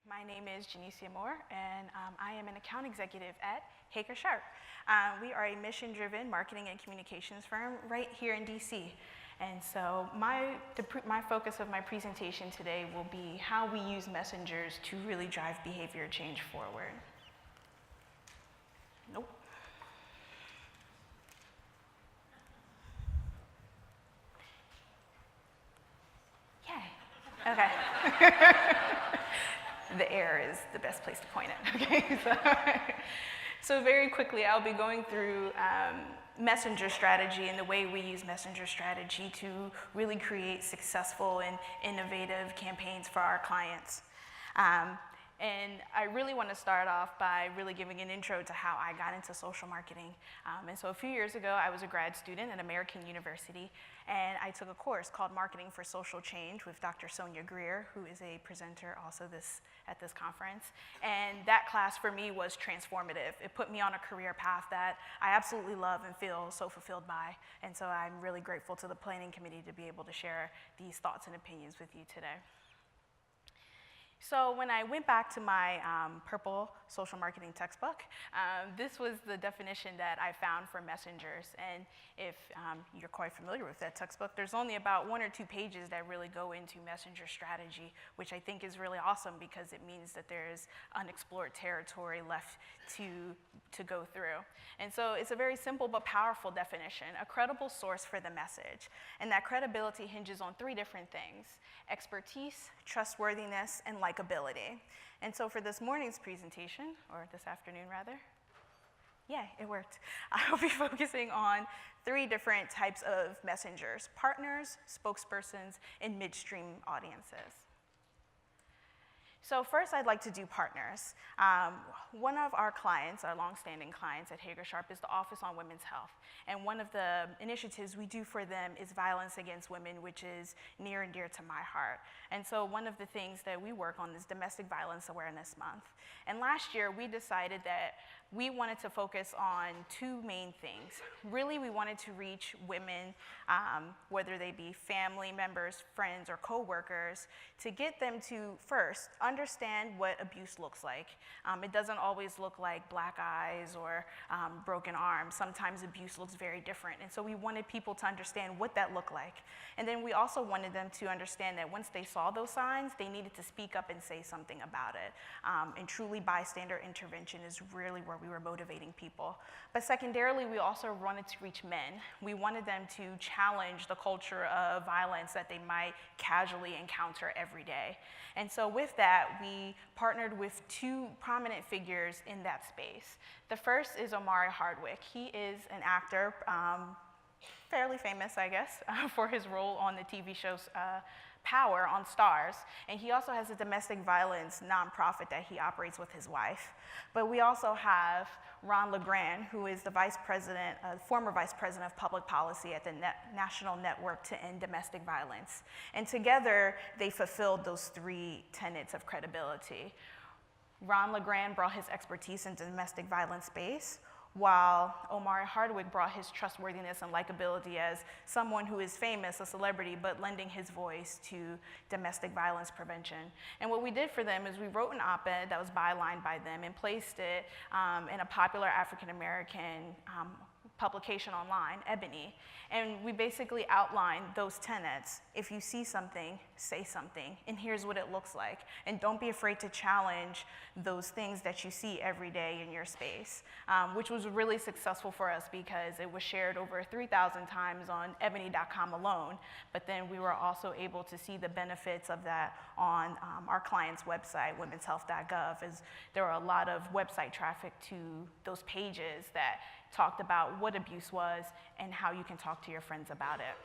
My name is Janicia and I am an account executive at Hager. We are a mission-driven marketing and communications firm right here in DC. And so my focus of my presentation today will be how we use messengers to really drive behavior change forward. Nope. Yay. Okay. The air is the best place to point it. Okay. So very quickly, I'll be going through messenger strategy and the way we use messenger strategy to really create successful and innovative campaigns for our clients. And I really want to start off by really giving an intro to how I got into social marketing. And so a few years ago, I was a grad student at American University, and I took a course called Marketing for Social Change with Dr. Sonia Greer, who is a presenter also at this conference. And that class for me was transformative. It put me on a career path that I absolutely love and feel so fulfilled by. And so I'm really grateful to the planning committee to be able to share these thoughts and opinions with you today. So when I went back to my purple social marketing textbook, this was the definition that I found for messengers. And if you're quite familiar with that textbook, there's only about 1 or 2 pages that really go into messenger strategy, which I think is really awesome because it means that there's unexplored territory left to go through. And so it's a very simple but powerful definition, a credible source for the message. And that credibility hinges on 3 different things: expertise, trustworthiness, and likability. And so for this morning's presentation, or this afternoon rather, yeah, it worked. I'll be focusing on 3 different types of messengers: partners, spokespersons, and midstream audiences. So first, I'd like to do partners. One of our clients, our longstanding clients at Hager, is the Office on Women's Health. And one of the initiatives we do for them is violence against women, which is near and dear to my heart. And so one of the things that we work on is Domestic Violence Awareness Month. And last year, we decided that we wanted to focus on 2 main things. Really, we wanted to reach women, whether they be family members, friends, or coworkers, to get them to first understand what abuse looks like. It doesn't always look like black eyes or broken arms. Sometimes abuse looks very different. And so we wanted people to understand what that looked like. And then we also wanted them to understand that once they saw those signs, they needed to speak up and say something about it. And truly bystander intervention is really where we were motivating people. But secondarily, we also wanted to reach men. We wanted them to challenge the culture of violence that they might casually encounter every day. And so with that, we partnered with 2 prominent figures in that space. The first is Omari Hardwick. He is an actor, fairly famous, I guess, for his role on the TV show Power on Stars. And he also has a domestic violence nonprofit that he operates with his wife. But we also have Ron LeGrand, who is the former vice president of public policy at the National Network to End Domestic Violence. And together, they fulfilled those 3 tenets of credibility. Ron LeGrand brought his expertise in domestic violence space, while Omari Hardwick brought his trustworthiness and likability as someone who is famous, a celebrity, but lending his voice to domestic violence prevention. And what we did for them is we wrote an op-ed that was bylined by them and placed it in a popular African-American publication online, Ebony. And we basically outlined those tenets. If you see something, say something, and here's what it looks like. And don't be afraid to challenge those things that you see every day in your space, which was really successful for us because it was shared over 3,000 times on ebony.com alone. But then we were also able to see the benefits of that on our client's website, womenshealth.gov, as there were a lot of website traffic to those pages that talked about what abuse was and how you can talk to your friends about it.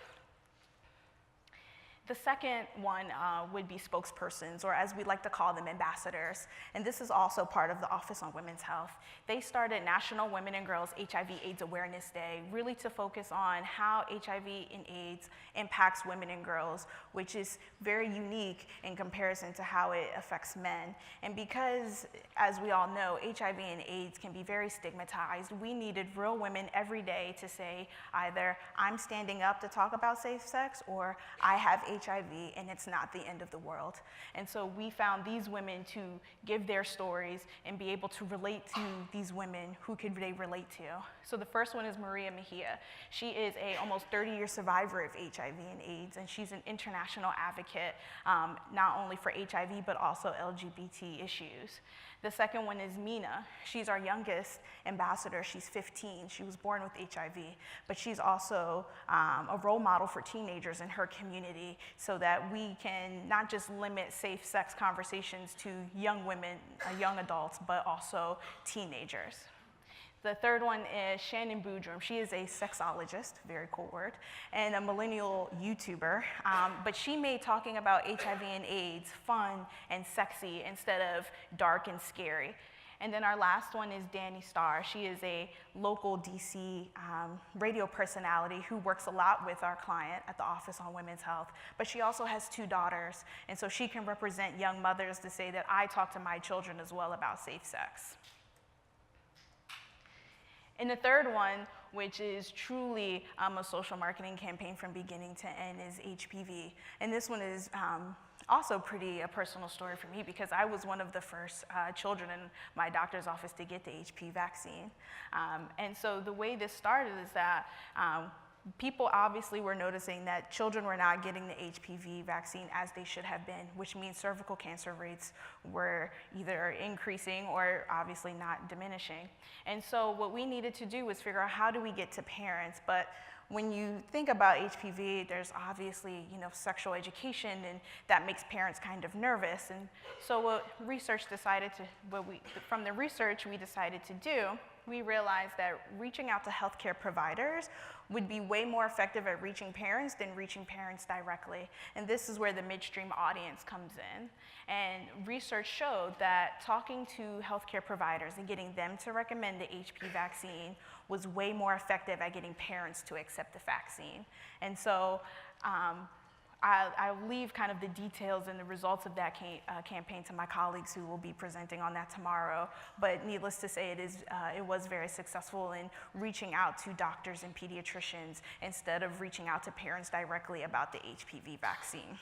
The second one would be spokespersons, or as we like to call them, ambassadors. And this is also part of the Office on Women's Health. They started National Women and Girls HIV/AIDS Awareness Day, really to focus on how HIV and AIDS impacts women and girls, which is very unique in comparison to how it affects men. And because, as we all know, HIV and AIDS can be very stigmatized, we needed real women every day to say either, I'm standing up to talk about safe sex, or I have HIV, and it's not the end of the world. And so we found these women to give their stories and be able to relate to these women who could they relate to. So the first one is Maria Mejia. She is a almost 30-year survivor of HIV and AIDS, and she's an international advocate, not only for HIV, but also LGBT issues. The second one is Mina. She's our youngest ambassador. She's 15. She was born with HIV, but she's also a role model for teenagers in her community so that we can not just limit safe sex conversations to young women, young adults, but also teenagers. The third one is Shannon Boudrum. She is a sexologist, very cool word, and a millennial YouTuber, but she made talking about HIV and AIDS fun and sexy instead of dark and scary. And then our last one is Danny Starr. She is a local DC radio personality who works a lot with our client at the Office on Women's Health, but she also has 2 daughters, and so she can represent young mothers to say that I talk to my children as well about safe sex. And the third one, which is truly a social marketing campaign from beginning to end, is HPV. And this one is also pretty a personal story for me because I was one of the first children in my doctor's office to get the HPV vaccine. And so the way this started is that people obviously were noticing that children were not getting the HPV vaccine as they should have been, which means cervical cancer rates were either increasing or obviously not diminishing. And so what we needed to do was figure out how do we get to parents, but when you think about HPV, there's obviously, sexual education, and that makes parents kind of nervous. And so what from the research we decided to do, we realized that reaching out to healthcare providers would be way more effective at reaching parents than reaching parents directly. And this is where the midstream audience comes in. And research showed that talking to healthcare providers and getting them to recommend the HPV vaccine was way more effective at getting parents to accept the vaccine. And so I'll leave kind of the details and the results of that campaign to my colleagues who will be presenting on that tomorrow. But needless to say, it was very successful in reaching out to doctors and pediatricians instead of reaching out to parents directly about the HPV vaccine.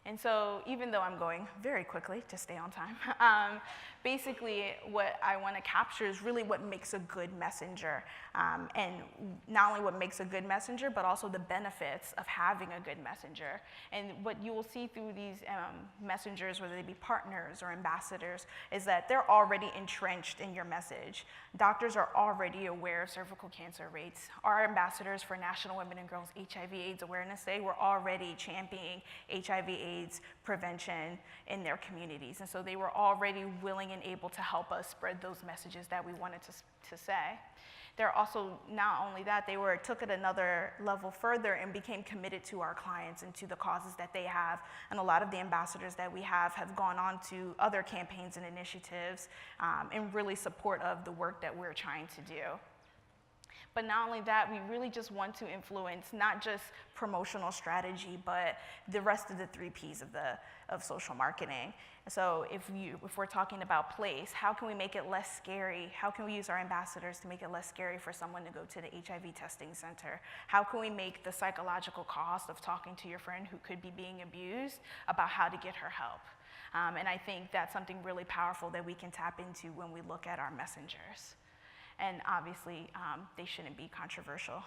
And so even though I'm going very quickly to stay on time, basically what I want to capture is really what makes a good messenger. And not only what makes a good messenger, but also the benefits of having a good messenger. And what you will see through these messengers, whether they be partners or ambassadors, is that they're already entrenched in your message. Doctors are already aware of cervical cancer rates. Our ambassadors for National Women and Girls HIV/AIDS Awareness Day were already championing HIV/AIDS prevention in their communities. And so they were already willing and able to help us spread those messages that we wanted to say. They're also, not only that, they took it another level further and became committed to our clients and to the causes that they have. And a lot of the ambassadors that we have gone on to other campaigns and initiatives in really support of the work that we're trying to do. But not only that, we really just want to influence not just promotional strategy, but the rest of the 3 Ps of social marketing. So if we're talking about place, how can we make it less scary? How can we use our ambassadors to make it less scary for someone to go to the HIV testing center? How can we make the psychological cost of talking to your friend who could be being abused about how to get her help? And I think that's something really powerful that we can tap into when we look at our messengers. And obviously, they shouldn't be controversial.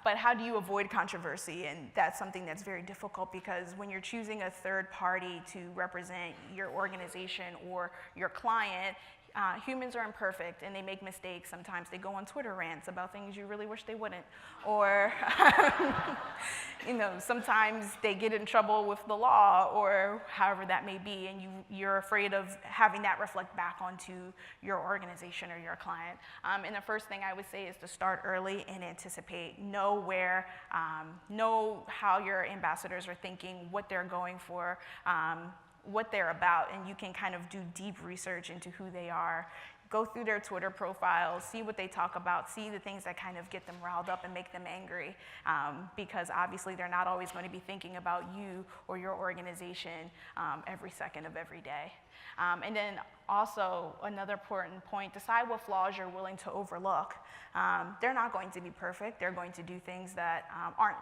But how do you avoid controversy? And that's something that's very difficult because when you're choosing a third party to represent your organization or your client, humans are imperfect and they make mistakes. Sometimes they go on Twitter rants about things you really wish they wouldn't. Or sometimes they get in trouble with the law or however that may be, and you're afraid of having that reflect back onto your organization or your client. And the first thing I would say is to start early and anticipate. Know how your ambassadors are thinking, what they're going for, what they're about, and you can kind of do deep research into who they are. Go through their Twitter profiles, see what they talk about, see the things that kind of get them riled up and make them angry, because obviously they're not always going to be thinking about you or your organization every second of every day. And then also, another important point, decide what flaws you're willing to overlook. They're not going to be perfect. They're going to do things that aren't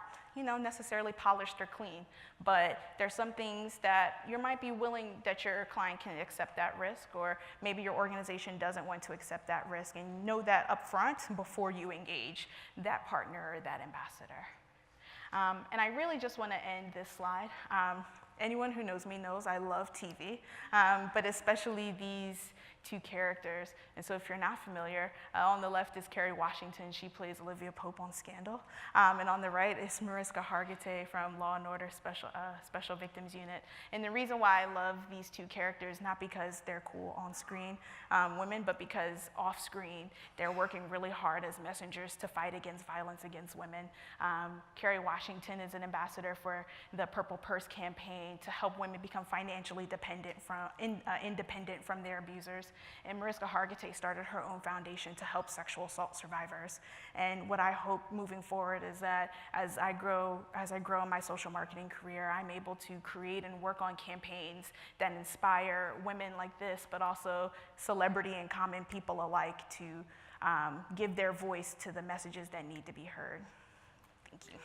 necessarily polished or clean. But there's some things that you might be willing that your client can accept that risk, or maybe your organization doesn't want to accept that risk, and know that up front before you engage that partner or that ambassador. And I really just want to end this slide. Anyone who knows me knows I love TV, but especially these two characters. And so if you're not familiar, on the left is Kerry Washington. She plays Olivia Pope on Scandal. And on the right is Mariska Hargitay from Law & Order Special Victims Unit. And the reason why I love these two characters, not because they're cool on screen women, but because off screen, they're working really hard as messengers to fight against violence against women. Kerry Washington is an ambassador for the Purple Purse campaign to help women become financially independent from their abusers. And Mariska Hargitay started her own foundation to help sexual assault survivors. And what I hope moving forward is that as I grow in my social marketing career, I'm able to create and work on campaigns that inspire women like this, but also celebrity and common people alike, to give their voice to the messages that need to be heard. Thank you.